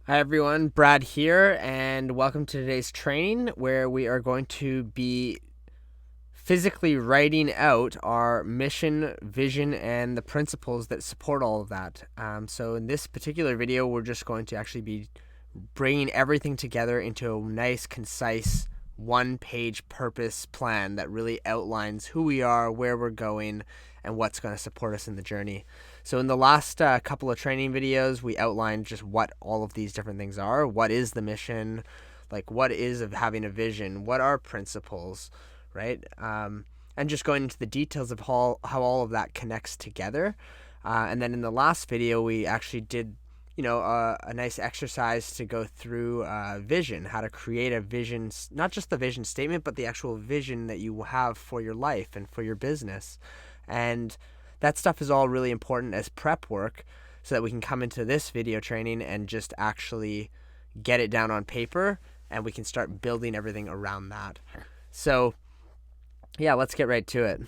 Hi everyone, Brad here, and welcome to today's training where we are going to be physically writing out our mission, vision, and the principles that support all of that. So in this particular video, we're just going to actually be bringing everything together into a nice, concise, one-page purpose plan that really outlines who we are, where we're going, and what's going to support us in the journey. So in the last couple of training videos, we outlined just what all of these different things are. What is the mission? Like, what is of having a vision? What are principles, right? And just going into the details of how all of that connects together. And then in the last video, we actually did a nice exercise to go through vision, how to create a vision, not just the vision statement, but the actual vision that you have for your life and for your business. And that stuff is all really important as prep work so that we can come into this video training and just actually get it down on paper and we can start building everything around that. So, yeah, let's get right to it.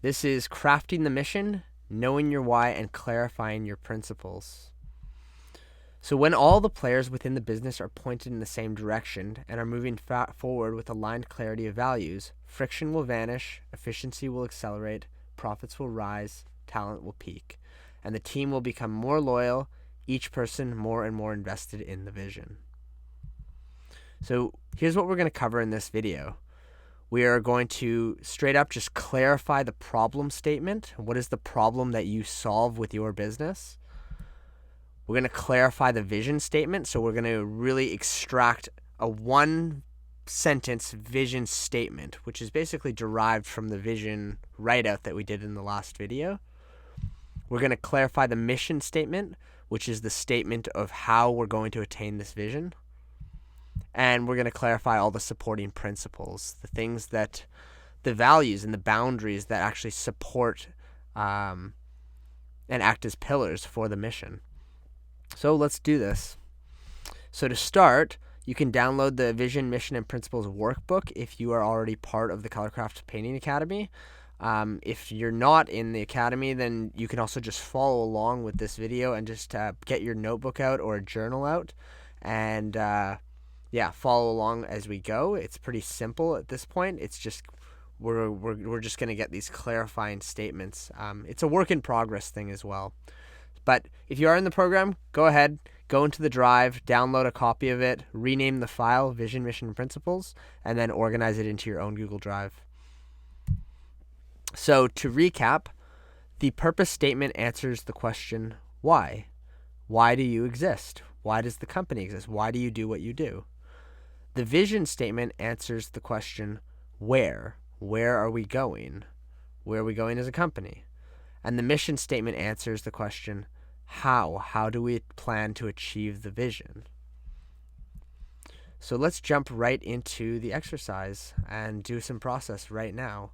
This is crafting the mission, knowing your why, and clarifying your principles. So when all the players within the business are pointed in the same direction and are moving forward with aligned clarity of values, friction will vanish, efficiency will accelerate, profits will rise, talent will peak, and the team will become more loyal, each person more and more invested in the vision. So here's what we're going to cover in this video. We are going to straight up just clarify the problem statement. What is the problem that you solve with your business? We're going to clarify the vision statement. So we're going to really extract a one-sentence vision statement, which is basically derived from the vision write-out that we did in the last video. We're going to clarify the mission statement, which is the statement of how we're going to attain this vision. And we're going to clarify all the supporting principles, the things that, the values and the boundaries that actually support and act as pillars for the mission. So let's do this. So to start, you can download the Vision, Mission, and Principles workbook if you are already part of the Colorcraft Painting Academy. If you're not in the academy, then you can also just follow along with this video and just get your notebook out or a journal out and follow along as we go. It's pretty simple at this point. It's just we're just going to get these clarifying statements. It's a work in progress thing as well. But if you are in the program, go ahead, go into the drive, download a copy of it, rename the file Vision, Mission, and Principles, and then organize it into your own Google Drive. So to recap, the purpose statement answers the question, why? Why do you exist? Why does the company exist? Why do you do what you do? The vision statement answers the question, where? Where are we going? Where are we going as a company? And the mission statement answers the question, how? How do we plan to achieve the vision? So let's jump right into the exercise and do some process right now.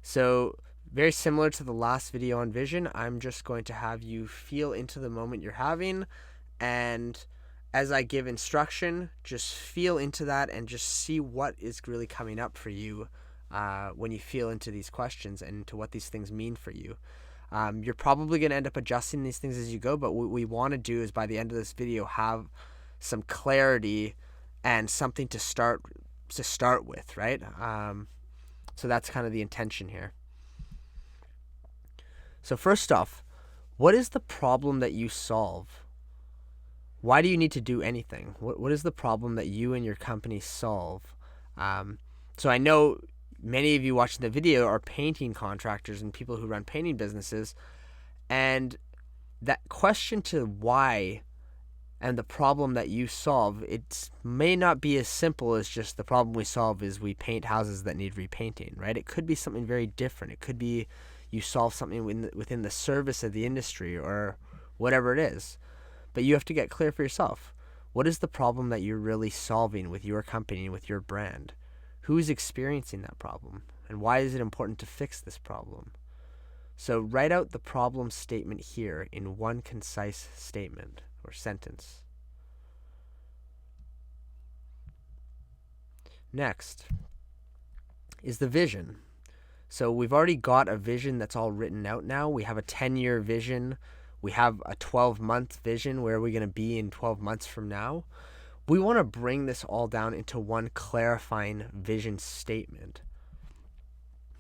So very similar to the last video on vision, I'm just going to have you feel into the moment you're having, and as I give instruction, just feel into that and just see what is really coming up for you when you feel into these questions and into what these things mean for you. You're probably going to end up adjusting these things as you go, but what we want to do is by the end of this video have some clarity and something to start with, right? So that's kind of the intention here. So first off, what is the problem that you solve? Why do you need to do anything? What is the problem that you and your company solve? So I know many of you watching the video are painting contractors and people who run painting businesses, and that question to why and the problem that you solve, it may not be as simple as just the problem we solve is we paint houses that need repainting, right? It could be something very different. It could be you solve something within the service of the industry or whatever it is. But you have to get clear for yourself. What is the problem that you're really solving with your company and with your brand? Who's experiencing that problem? And why is it important to fix this problem? So write out the problem statement here in one concise statement or sentence. Next is the vision. So we've already got a vision that's all written out now. We have a 10-year vision We have a 12-month vision. Where are we going to be in 12 months from now? We want to bring this all down into one clarifying vision statement.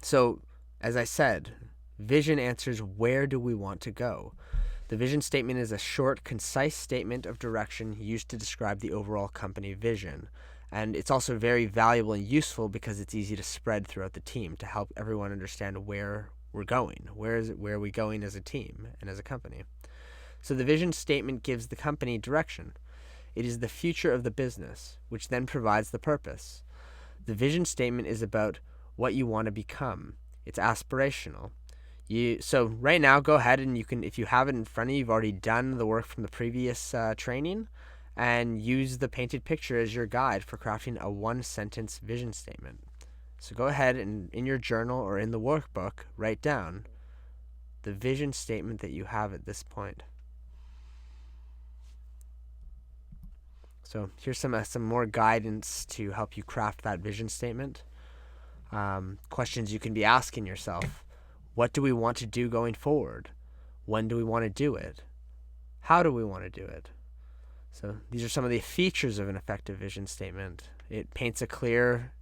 So, as I said, vision answers where do we want to go. The vision statement is a short, concise statement of direction used to describe the overall company vision. And it's also very valuable and useful because it's easy to spread throughout the team to help everyone understand where we're going. Where are we going as a team and as a company? So the vision statement gives the company direction. It is the future of the business, which then provides the purpose. The vision statement is about what you want to become. It's aspirational. So right now, go ahead and you can, if you have it in front of you, you've already done the work from the previous training, and use the painted picture as your guide for crafting a one-sentence vision statement. So go ahead and in your journal or in the workbook, write down the vision statement that you have at this point. So here's some more guidance to help you craft that vision statement. Questions you can be asking yourself. What do we want to do going forward? When do we want to do it? How do we want to do it? So these are some of the features of an effective vision statement. It paints a clear,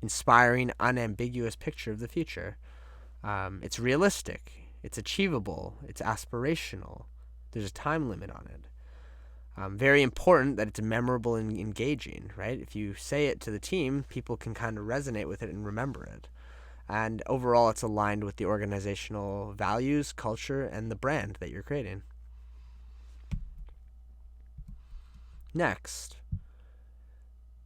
inspiring, unambiguous picture of the future. It's realistic. It's achievable. It's aspirational. There's a time limit on it. Very important that it's memorable and engaging, right? If you say it to the team, people can kind of resonate with it and remember it. And overall, it's aligned with the organizational values, culture, and the brand that you're creating. Next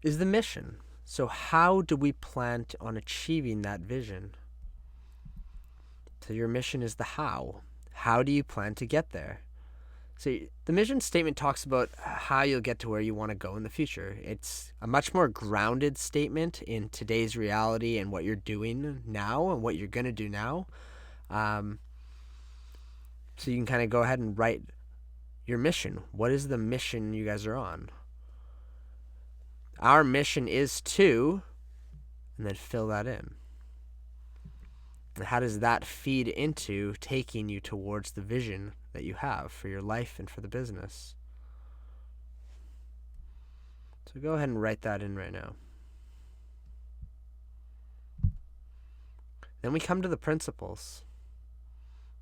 is the mission. So how do we plan on achieving that vision? So your mission is the how. How do you plan to get there? So the mission statement talks about how you'll get to where you want to go in the future. It's a much more grounded statement in today's reality and what you're doing now and what you're going to do now. So you can kind of go ahead and write your mission. What is the mission you guys are on? Our mission is to, and then fill that in. And how does that feed into taking you towards the vision that you have for your life and for the business? So go ahead and write that in right now. Then we come to the principles,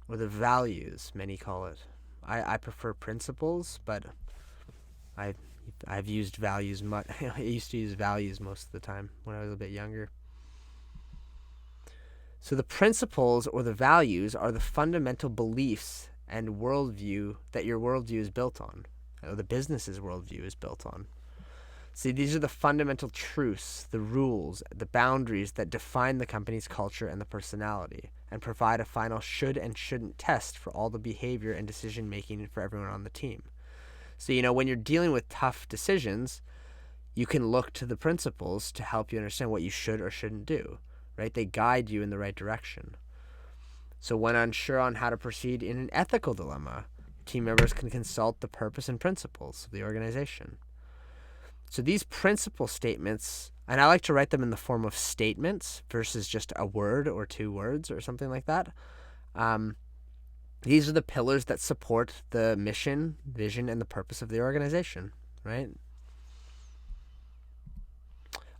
or the values, many call it. I prefer principles, but I've used values much. I used to use values most of the time when I was a bit younger. So the principles or the values are the fundamental beliefs and worldview that your worldview is built on, or the business's worldview is built on. See, these are the fundamental truths, the rules, the boundaries that define the company's culture and the personality, and provide a final should and shouldn't test for all the behavior and decision making for everyone on the team. So, when you're dealing with tough decisions, you can look to the principles to help you understand what you should or shouldn't do, right? They guide you in the right direction. So when unsure on how to proceed in an ethical dilemma, team members can consult the purpose and principles of the organization. So these principle statements, and I like to write them in the form of statements versus just a word or two words or something like that. These are the pillars that support the mission, vision, and the purpose of the organization, right?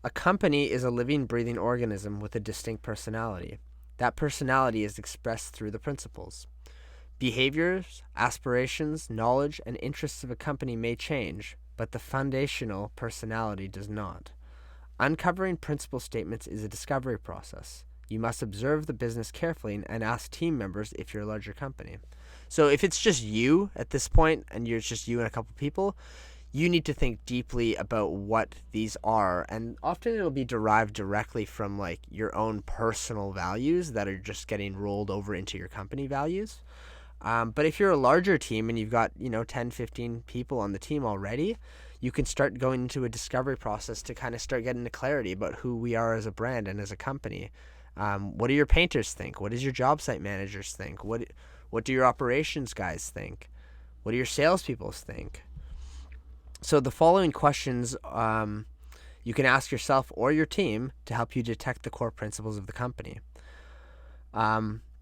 A company is a living, breathing organism with a distinct personality. That personality is expressed through the principles. Behaviors, aspirations, knowledge, and interests of a company may change, but the foundational personality does not. Uncovering principle statements is a discovery process. You must observe the business carefully and ask team members if you're a larger company. So if it's just you at this point, and you're just you and a couple people, you need to think deeply about what these are. And often it'll be derived directly from like your own personal values that are just getting rolled over into your company values. But if you're a larger team and you've got, 10, 15 people on the team already, you can start going into a discovery process to kind of start getting the clarity about who we are as a brand and as a company. What do your painters think? What does your job site managers think? What do your operations guys think? What do your salespeople think? So the following questions you can ask yourself or your team to help you detect the core principles of the company.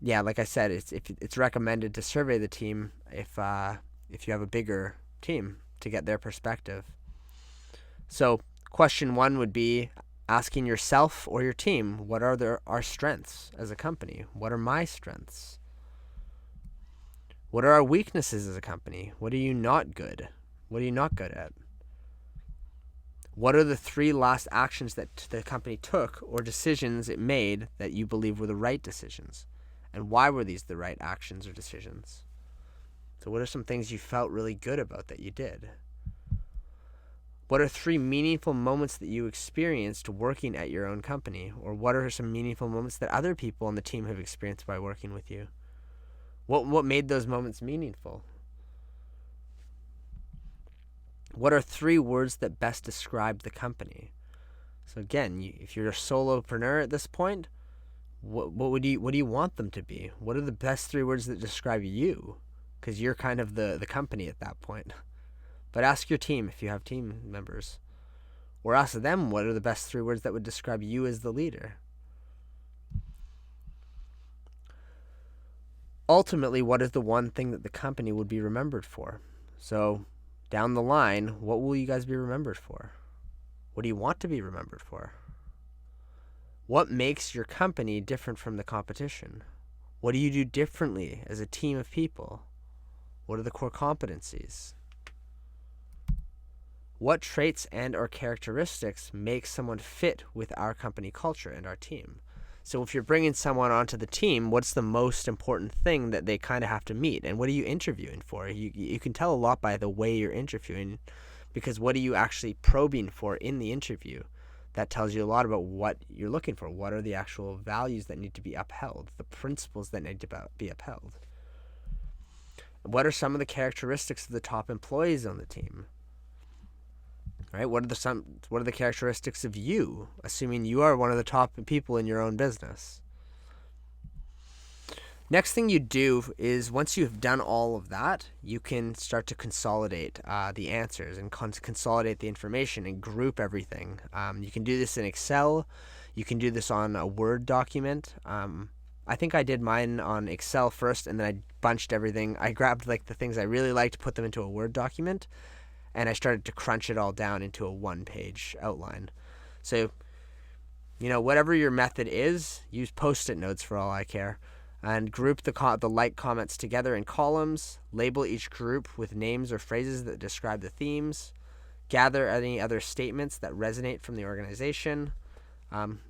yeah, like I said, it's recommended to survey the team if you have a bigger team to get their perspective. So question 1 would be asking yourself or your team, what are our strengths as a company? What are my strengths? What are our weaknesses as a company? What are you not good? What are you not good at? What are the 3 last actions that the company took or decisions it made that you believe were the right decisions? And why were these the right actions or decisions? So what are some things you felt really good about that you did? What are 3 meaningful moments that you experienced working at your own company? Or what are some meaningful moments that other people on the team have experienced by working with you? What made those moments meaningful? What are 3 words that best describe the company? So again, if you're a solopreneur at this point, what do you want them to be? What are the best 3 words that describe you? Because you're kind of the company at that point. But ask your team if you have team members. Or ask them what are the best 3 words that would describe you as the leader. Ultimately, what is the one thing that the company would be remembered for? So down the line, what will you guys be remembered for? What do you want to be remembered for? What makes your company different from the competition? What do you do differently as a team of people? What are the core competencies? What traits and or characteristics make someone fit with our company culture and our team? So if you're bringing someone onto the team, what's the most important thing that they kind of have to meet? And what are you interviewing for? You can tell a lot by the way you're interviewing, because what are you actually probing for in the interview? That tells you a lot about what you're looking for. What are the actual values that need to be upheld? The principles that need to be upheld? What are some of the characteristics of the top employees on the team? Right? What are the characteristics of you, assuming you are one of the top people in your own business? Next thing you do is, once you've done all of that, you can start to consolidate the answers and consolidate the information and group everything. You can do this in Excel. You can do this on a Word document. I think I did mine on Excel first, and then I bunched everything. I grabbed like the things I really liked, put them into a Word document, and I started to crunch it all down into a 1-page outline. So, whatever your method is, use Post-it notes for all I care, and group the like comments together in columns. Label each group with names or phrases that describe the themes. Gather any other statements that resonate from the organization.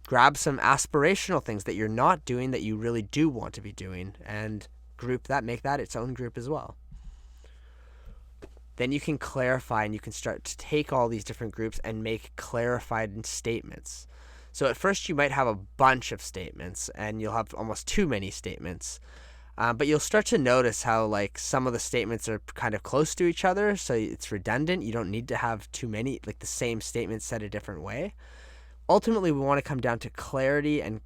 Grab some aspirational things that you're not doing that you really do want to be doing, and group that, make that its own group as well. Then you can clarify, and you can start to take all these different groups and make clarified statements. So at first you might have a bunch of statements, and you'll have almost too many statements. But you'll start to notice how like some of the statements are kind of close to each other, so it's redundant. You don't need to have too many, like the same statement said a different way. Ultimately, we want to come down to clarity and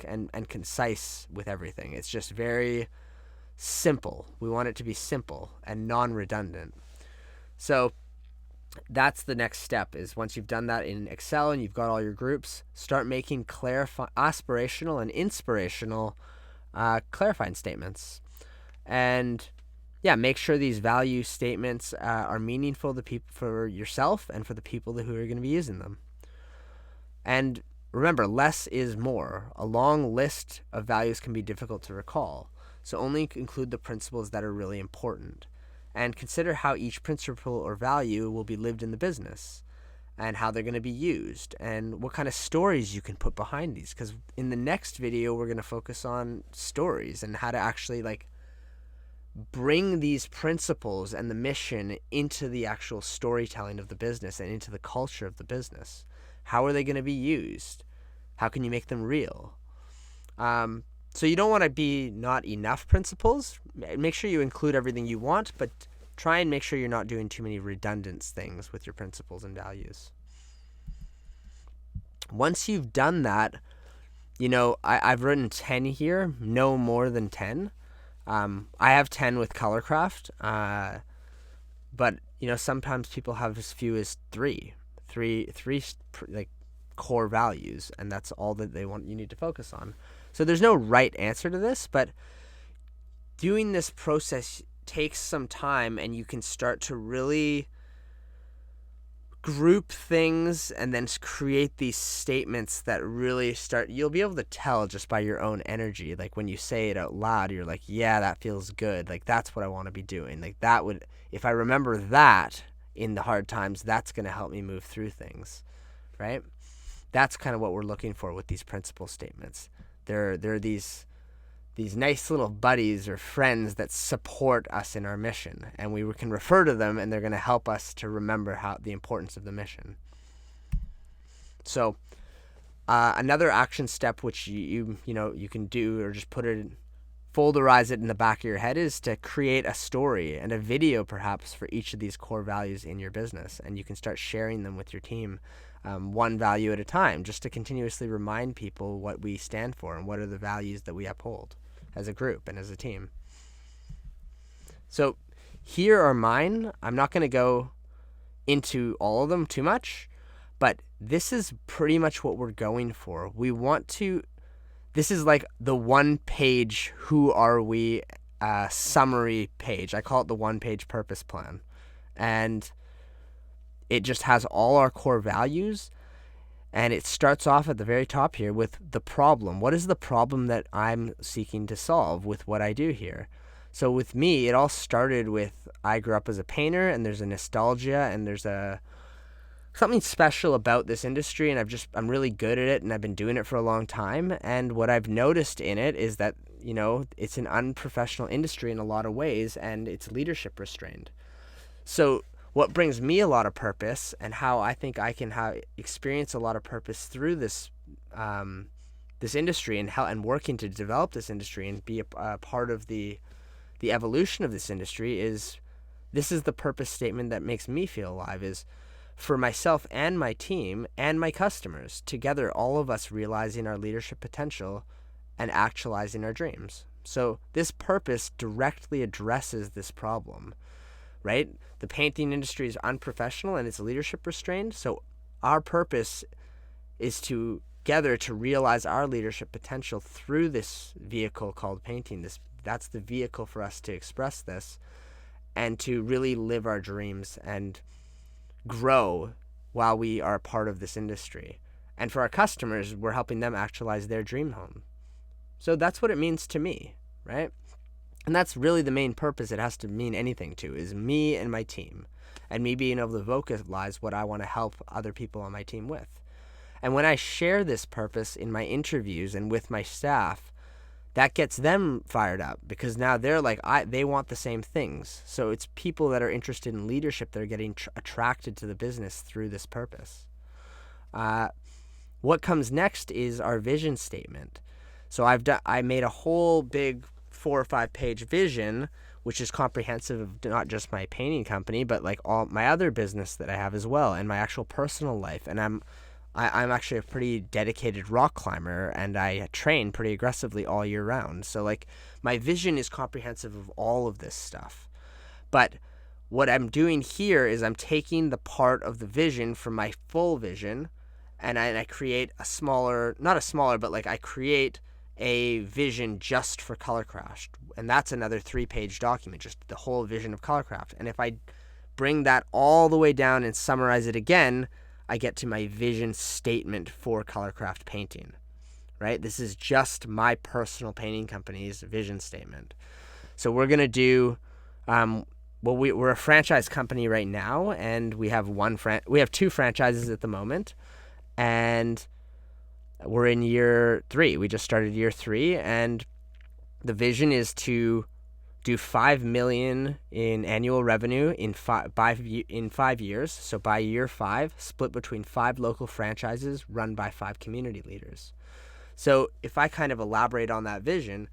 concise with everything. It's just very simple. We want it to be simple and non-redundant. So that's the next step, is once you've done that in Excel and you've got all your groups, start making aspirational and inspirational clarifying statements. And yeah, make sure these value statements are meaningful for yourself and for the people who are going to be using them. And remember, less is more. A long list of values can be difficult to recall, so only include the principles that are really important. And consider how each principle or value will be lived in the business, and how they're going to be used, and what kind of stories you can put behind these. Because in the next video, we're going to focus on stories and how to actually like bring these principles and the mission into the actual storytelling of the business and into the culture of the business. How are they going to be used? How can you make them real? So you don't want to be not enough principles. Make sure you include everything you want, but try and make sure you're not doing too many redundant things with your principles and values. Once you've done that, I've written 10 here, no more than 10. I have 10 with Colorcraft, but sometimes people have as few as three like core values, and that's all that you need to focus on. So there's no right answer to this, but doing this process takes some time, and you can start to really group things and then create these statements that really start, you'll be able to tell just by your own energy. Like when you say it out loud, you're like, yeah, that feels good. Like that's what I want to be doing. Like that would, if I remember that in the hard times, that's going to help me move through things, right? That's kind of what we're looking for with these principle statements. They're these nice little buddies or friends that support us in our mission, and we can refer to them, and they're going to help us to remember the importance of the mission. So another action step, which you can do, or just folderize it in the back of your head, is to create a story and a video perhaps for each of these core values in your business, and you can start sharing them with your team, one value at a time, just to continuously remind people what we stand for and what are the values that we uphold as a group and as a team. So here are mine. I'm not going to go into all of them too much, but this is pretty much what we're going for. This is like the one-page who are we summary page. I call it the one-page purpose plan. And it just has all our core values. And it starts off at the very top here with the problem. What is the problem that I'm seeking to solve with what I do here? So with me, it all started with, I grew up as a painter, and there's a nostalgia, and there's something special about this industry, and I'm really good at it, and I've been doing it for a long time. And what I've noticed in it is that, it's an unprofessional industry in a lot of ways, and it's leadership restrained. So what brings me a lot of purpose, and how I think I can experience a lot of purpose through this this industry, and working to develop this industry and be a part of the evolution of this industry, is the purpose statement that makes me feel alive, is for myself and my team and my customers, together, all of us realizing our leadership potential and actualizing our dreams. So this purpose directly addresses this problem, right? The painting industry is unprofessional and it's leadership restrained. So our purpose is together to realize our leadership potential through this vehicle called painting. That's the vehicle for us to express this, and to really live our dreams and grow while we are a part of this industry. And for our customers, we're helping them actualize their dream home. So that's what it means to me, right? And that's really the main purpose it has to mean anything to, is me and my team, and me being able to vocalize what I want to help other people on my team with. And when I share this purpose in my interviews and with my staff, that gets them fired up, because now they're like, they want the same things. So it's people that are interested in leadership that are getting attracted to the business through this purpose. What comes next is our vision statement. So I made a whole big 4 or 5 page vision, which is comprehensive of not just my painting company, but like all my other business that I have as well, and my actual personal life. And I'm actually a pretty dedicated rock climber, and I train pretty aggressively all year round. So like my vision is comprehensive of all of this stuff. But what I'm doing here is I'm taking the part of the vision from my full vision, and I create I create a vision just for Colorcraft. And that's another 3-page document, just the whole vision of Colorcraft. And if I bring that all the way down and summarize it again, I get to my vision statement for Colorcraft Painting, right? This is just my personal painting company's vision statement. So we're going to do, we're a franchise company right now, and we have 2 franchises at the moment, and we're in year 3. We just started year 3, and the vision is to do $5 million in annual revenue in 5 years. So by year 5, split between 5 local franchises run by 5 community leaders. So if I kind of elaborate on that vision,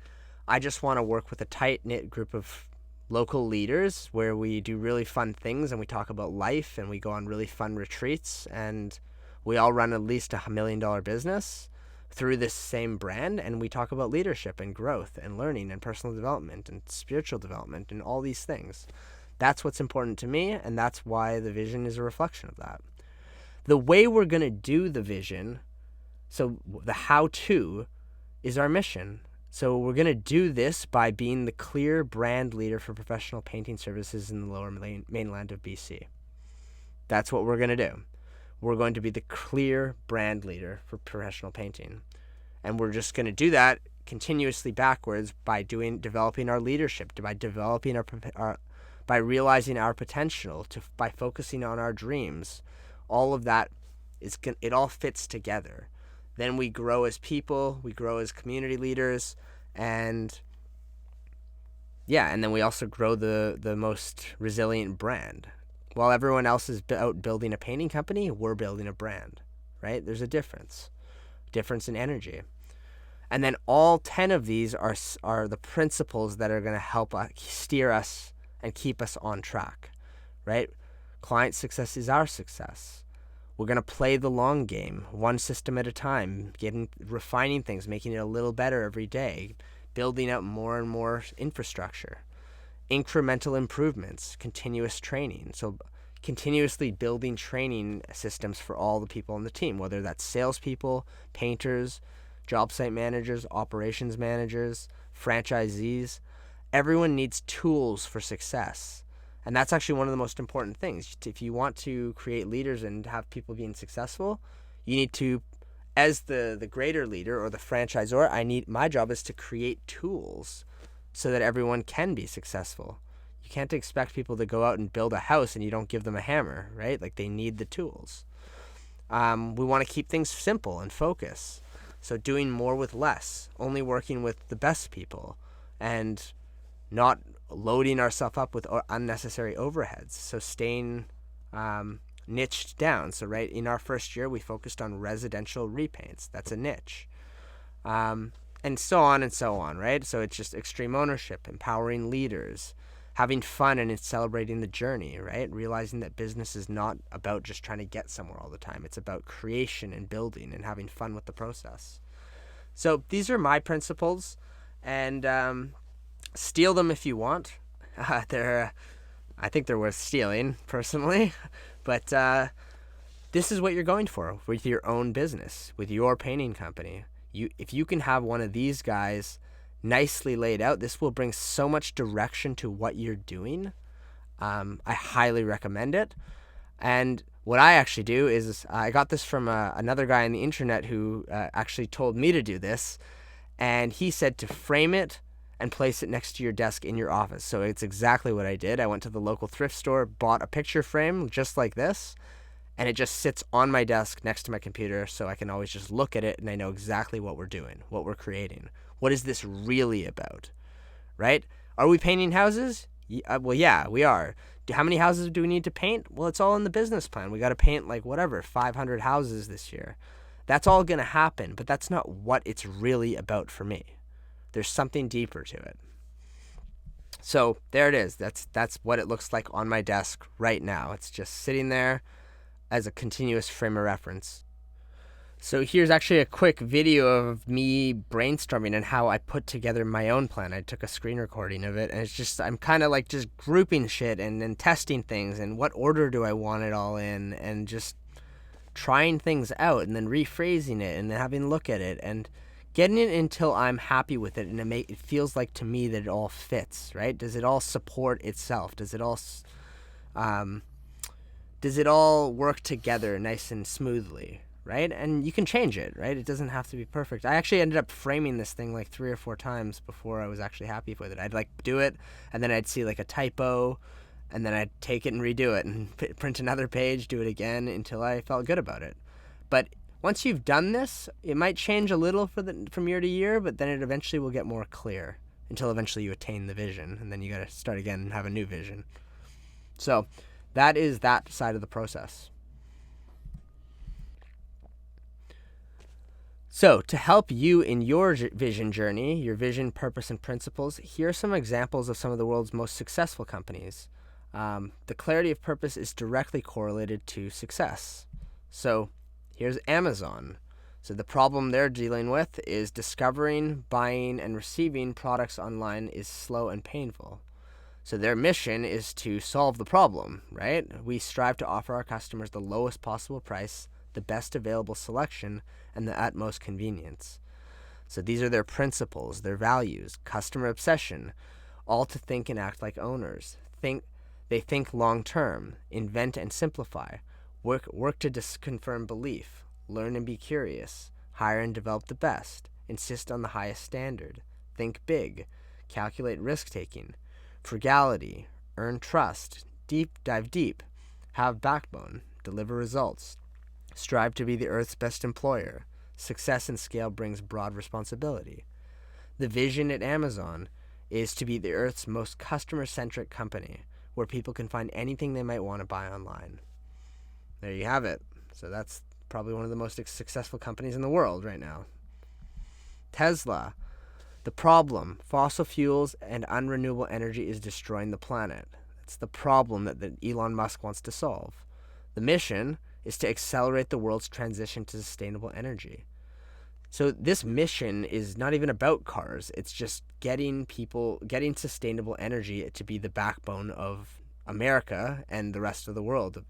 I just want to work with a tight-knit group of local leaders where we do really fun things, and we talk about life, and we go on really fun retreats, and we all run at least $1 million business through this same brand, and we talk about leadership and growth and learning and personal development and spiritual development and all these things. That's what's important to me, and that's why the vision is a reflection of that. The way we're going to do the vision, so the how-to, is our mission. So we're going to do this by being the clear brand leader for professional painting services in the lower mainland of BC. That's what we're going to do. We're going to be the clear brand leader for professional painting. And we're just going to do that continuously backwards by developing our leadership, by developing by realizing our potential, by focusing on our dreams. All of that it all fits together. Then we grow as people, we grow as community leaders, and then we also grow the most resilient brand. While everyone else is out building a painting company, we're building a brand, right? There's a difference in energy. And then all 10 of these are the principles that are going to help steer us and keep us on track, right? Client success is our success. We're going to play the long game, one system at a time, refining things, making it a little better every day, building out more and more infrastructure, incremental improvements, continuous training. So continuously building training systems for all the people on the team, whether that's salespeople, painters, job site managers, operations managers, franchisees. Everyone needs tools for success. And that's actually one of the most important things. If you want to create leaders and have people being successful, you need to, as the greater leader or the franchisor, my job is to create tools so that everyone can be successful. You can't expect people to go out and build a house and you don't give them a hammer, right? Like, they need the tools. We want to keep things simple and focus. So doing more with less, only working with the best people, and not loading ourselves up with unnecessary overheads. So staying niched down. So in our first year, we focused on residential repaints. That's a niche. And so on, right? So it's just extreme ownership, empowering leaders, having fun and celebrating the journey, right? Realizing that business is not about just trying to get somewhere all the time. It's about creation and building and having fun with the process. So these are my principles, and steal them if you want. I think they're worth stealing, personally. But this is what you're going for with your own business, with your painting company. If you can have one of these guys nicely laid out, this will bring so much direction to what you're doing. I highly recommend it. And what I actually do is I got this from another guy on the internet who actually told me to do this. And he said to frame it and place it next to your desk in your office. So it's exactly what I did. I went to the local thrift store, bought a picture frame just like this, and it just sits on my desk next to my computer, so I can always just look at it and I know exactly what we're doing, what we're creating. What is this really about, right? Are we painting houses? Well, yeah, we are. How many houses do we need to paint? Well, it's all in the business plan. We got to paint 500 houses this year. That's all going to happen, but that's not what it's really about for me. There's something deeper to it. So there it is. That's what it looks like on my desk right now. It's just sitting there as a continuous frame of reference. So here's actually a quick video of me brainstorming and how I put together my own plan. I took a screen recording of it, and it's just, I'm kind of just grouping shit and then testing things and what order do I want it all in, and just trying things out and then rephrasing it and then having a look at it and getting it until I'm happy with it, and it feels like to me that it all fits, right? Does it all support itself? Does it all work together nice and smoothly, right? And you can change it, right? It doesn't have to be perfect. I actually ended up framing this thing 3 or 4 times before I was actually happy with it. I'd do it, and then I'd see a typo, and then I'd take it and redo it and print another page, do it again until I felt good about it. But once you've done this, it might change a little from year to year, but then it eventually will get more clear until eventually you attain the vision, and then you got to start again and have a new vision. So that is that side of the process. So to help you in your vision journey, your vision, purpose, and principles, here are some examples of some of the world's most successful companies. The clarity of purpose is directly correlated to success. So here's Amazon. So the problem they're dealing with is discovering, buying, and receiving products online is slow and painful. So their mission is to solve the problem, right? We strive to offer our customers the lowest possible price, the best available selection, and the utmost convenience. So these are their principles, their values, customer obsession, all to think and act like owners. They think long term, invent and simplify, work to confirm belief, learn and be curious, hire and develop the best, insist on the highest standard, think big, calculate risk-taking, frugality, earn trust, dive deep, have backbone, deliver results, strive to be the earth's best employer. Success and scale brings broad responsibility. The vision at Amazon is to be the earth's most customer-centric company, where people can find anything they might want to buy online. There you have it. So that's probably one of the most successful companies in the world right now. Tesla. The problem, fossil fuels and unrenewable energy is destroying the planet. That's the problem that Elon Musk wants to solve. The mission is to accelerate the world's transition to sustainable energy. So this mission is not even about cars. It's just getting sustainable energy to be the backbone of America and the rest of the world,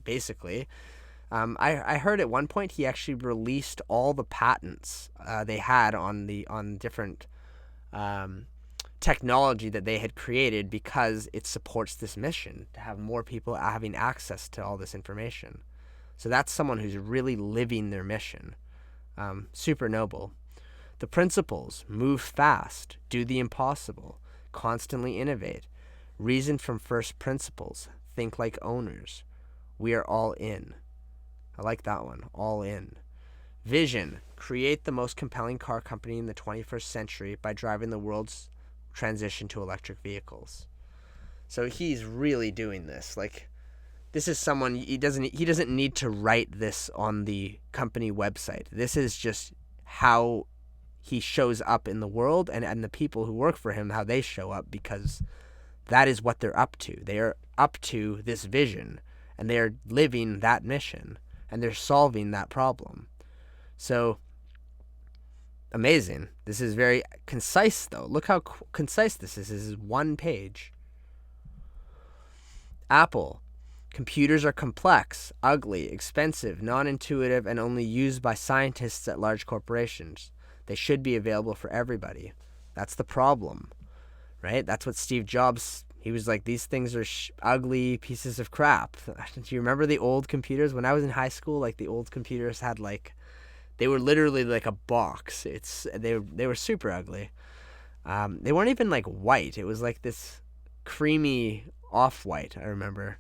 basically. I heard at one point he actually released all the patents they had on different technology that they had created because it supports this mission to have more people having access to all this information. So that's someone who's really living their mission. Super noble. The principles: move fast, do the impossible, constantly innovate, reason from first principles, think like owners. We are all in. I like that one, all in. Vision: create the most compelling car company in the 21st century by driving the world's transition to electric vehicles. So he's really doing this. Like, this is someone, he doesn't need to write this on the company website. This is just how he shows up in the world, and the people who work for him, how they show up, because that is what they're up to. They are up to this vision, and they are living that mission, and they're solving that problem. So, amazing. This is very concise, though. Look how concise this is. This is one page. Apple. Computers are complex, ugly, expensive, non-intuitive, and only used by scientists at large corporations. They should be available for everybody. That's the problem, right? That's what Steve Jobs, he was like, these things are ugly pieces of crap. Do you remember the old computers? When I was in high school, like, the old computers had, like, they were literally like a box. They were super ugly. They weren't even like white. It was like this creamy off-white, I remember.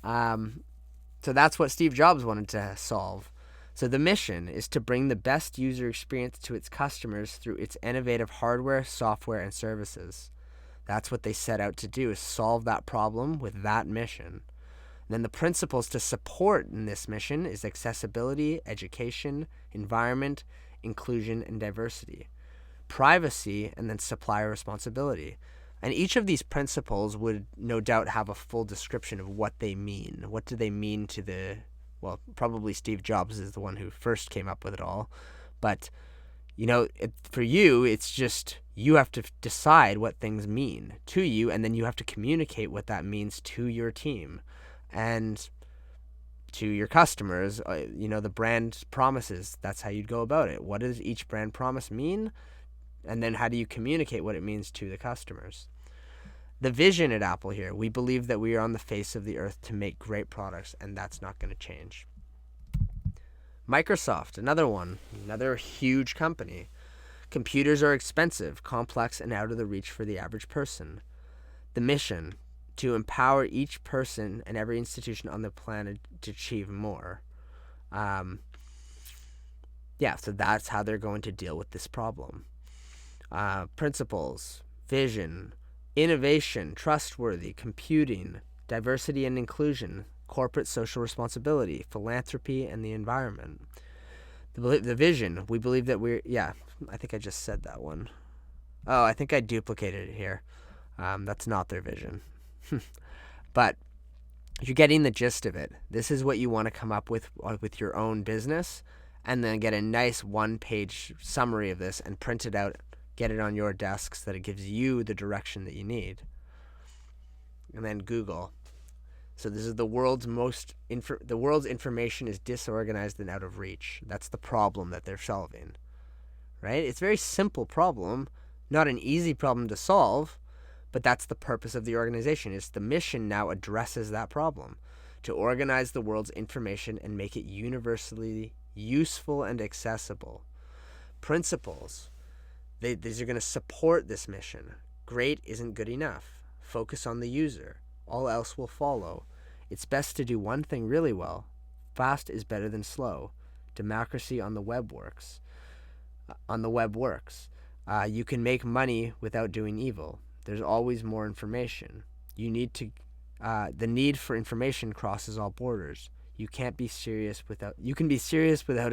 So that's what Steve Jobs wanted to solve. So the mission is to bring the best user experience to its customers through its innovative hardware, software, and services. That's what they set out to do, is solve that problem with that mission. And then the principles to support in this mission is accessibility, education, environment, inclusion, and diversity, privacy, and then supplier responsibility. And each of these principles would no doubt have a full description of what they mean. What do they mean to probably Steve Jobs is the one who first came up with it all. But, for you, it's just you have to decide what things mean to you, and then you have to communicate what that means to your team and to your customers. The brand promises, that's how you'd go about it. What does each brand promise mean? And then how do you communicate what it means to the customers? The vision at Apple here: we believe that we are on the face of the earth to make great products, and that's not going to change. Microsoft, another huge company. Computers are expensive, complex, and out of the reach for the average person. The mission: to empower each person and every institution on the planet to achieve more. So that's how they're going to deal with this problem. Principles: vision, innovation, trustworthy, computing, diversity and inclusion, corporate social responsibility, philanthropy, and the environment. The vision: we believe that I think I just said that one. Oh, I think I duplicated it here. That's not their vision. But you're getting the gist of it. This is what you want to come up with your own business, and then get a nice one-page summary of this and print it out, get it on your desk so that it gives you the direction that you need. And then Google. So this is the world's information is disorganized and out of reach. That's the problem that they're solving, right? It's a very simple problem, not an easy problem to solve, but that's the purpose of the organization. It's the mission now addresses that problem, to organize the world's information and make it universally useful and accessible. Principles, these are going to support this mission. Great isn't good enough. Focus on the user. All else will follow. It's best to do one thing really well. Fast is better than slow. Democracy on the web works. You can make money without doing evil. There's always more information. The need for information crosses all borders. You can be serious without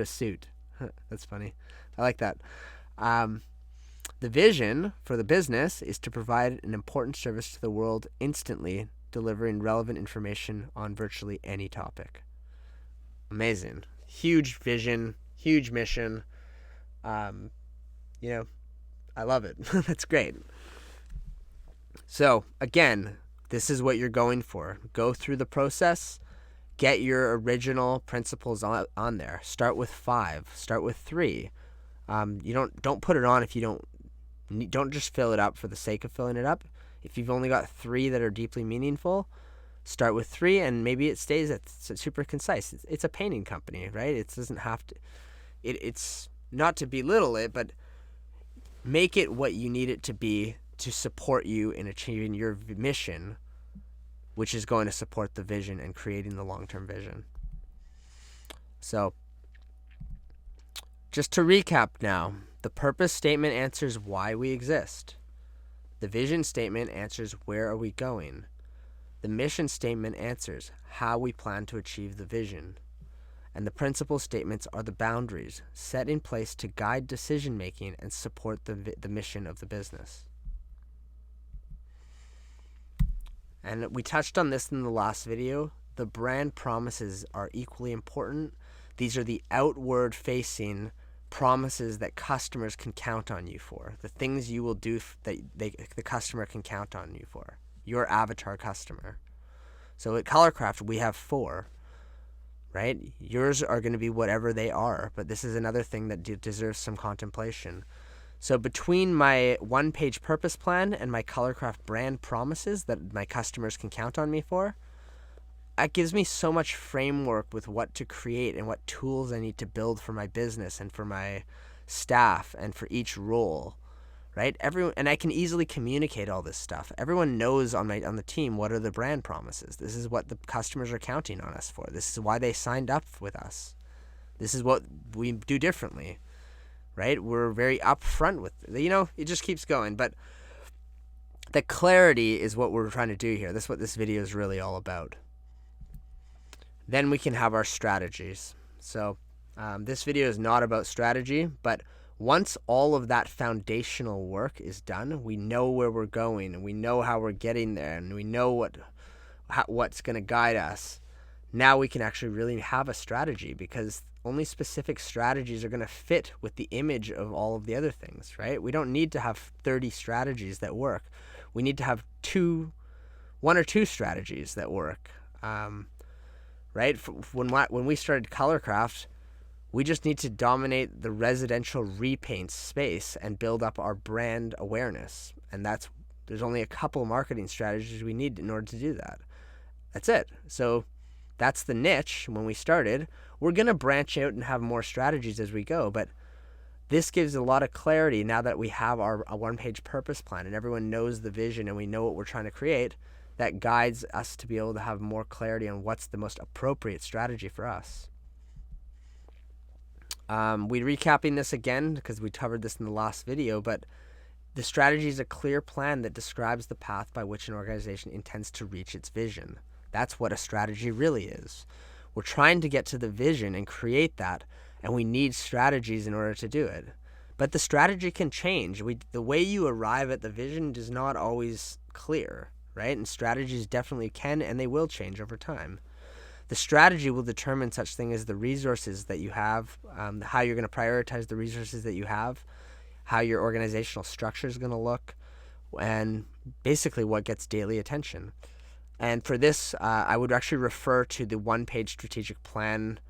a suit. That's funny. I like that. The vision for the business is to provide an important service to the world instantly, delivering relevant information on virtually any topic. Amazing. Huge vision, huge mission. I love it. That's great. So, again, this is what you're going for. Go through the process. Get your original principles on there. Start with 5. Start with 3. Don't put it on if you don't just fill it up for the sake of filling it up. If you've only got 3 that are deeply meaningful, start with 3, and maybe it stays at super concise. It's a painting company, right? It doesn't have to. It's not to belittle it, but make it what you need it to be to support you in achieving your mission, which is going to support the vision and creating the long-term vision. So, just to recap now, the purpose statement answers why we exist. The vision statement answers where are we going. The mission statement answers how we plan to achieve the vision. And the principle statements are the boundaries set in place to guide decision-making and support the mission of the business. And we touched on this in the last video. The brand promises are equally important. These are the outward-facing promises that customers can count on you for. The things you will do that the customer can count on you for. Your avatar customer. So at Colorcraft, we have 4. Right? Yours are going to be whatever they are, but this is another thing that deserves some contemplation. So between my one-page purpose plan and my Colorcraft brand promises that my customers can count on me for, that gives me so much framework with what to create and what tools I need to build for my business and for my staff and for each role. Right? And I can easily communicate all this stuff. Everyone knows on the team what are the brand promises. This is what the customers are counting on us for. This is why they signed up with us. This is what we do differently. Right? We're very upfront with it just keeps going. But the clarity is what we're trying to do here. That's what this video is really all about. Then we can have our strategies. So this video is not about strategy, but once all of that foundational work is done, we know where we're going and we know how we're getting there and we know what's going to guide us. Now we can actually really have a strategy, because only specific strategies are going to fit with the image of all of the other things, right? We don't need to have 30 strategies that work. We need to have 1 or 2 strategies that work, right? When we started Colorcraft, we just need to dominate the residential repaint space and build up our brand awareness. And there's only a couple marketing strategies we need in order to do that. That's it. So that's the niche when we started. We're going to branch out and have more strategies as we go, but this gives a lot of clarity now that we have our one-page purpose plan and everyone knows the vision and we know what we're trying to create. That guides us to be able to have more clarity on what's the most appropriate strategy for us. We're recapping this again because we covered this in the last video, but the strategy is a clear plan that describes the path by which an organization intends to reach its vision. That's what a strategy really is. We're trying to get to the vision and create that, and we need strategies in order to do it. But the strategy can change. The way you arrive at the vision is not always clear, right? And strategies definitely can and they will change over time. The strategy will determine such thing as the resources that you have, how you're going to prioritize the resources that you have, how your organizational structure is going to look, and basically what gets daily attention. And for this, I would actually refer to the one-page strategic plan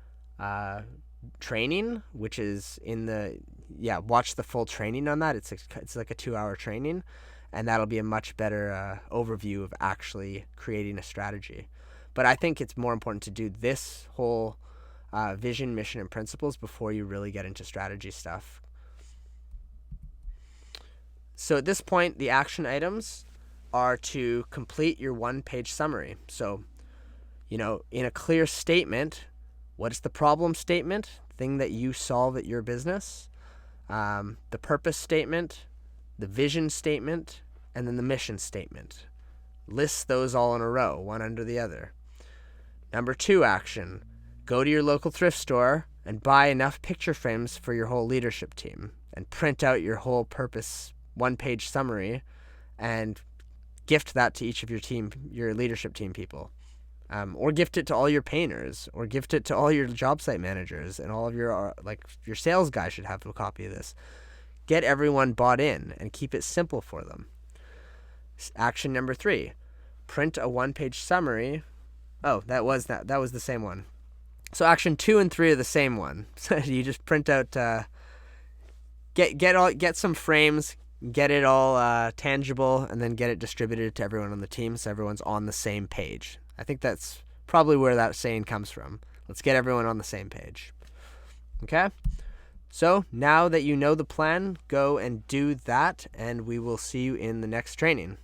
training, which is in the watch the full training on that. It's like a 2-hour training, and that'll be a much better overview of actually creating a strategy. But I think it's more important to do this whole vision, mission, and principles before you really get into strategy stuff. So at this point, the action items are to complete your 1-page summary. So, in a clear statement, what is the problem statement, thing that you solve at your business, the purpose statement, the vision statement, and then the mission statement. List those all in a row, one under the other. Number 2 action, go to your local thrift store and buy enough picture frames for your whole leadership team and print out your whole purpose 1-page summary and gift that to each of your leadership team people. Or gift it to all your painters, or gift it to all your job site managers, and all of your sales guys should have a copy of this. Get everyone bought in and keep it simple for them. Action number 3, print a 1-page summary. Oh, that was the same one. So action 2 and 3 are the same one. So you just print out, get some frames, get it all tangible, and then get it distributed to everyone on the team so everyone's on the same page. I think that's probably where that saying comes from. Let's get everyone on the same page. Okay? So now that you know the plan, go and do that, and we will see you in the next training.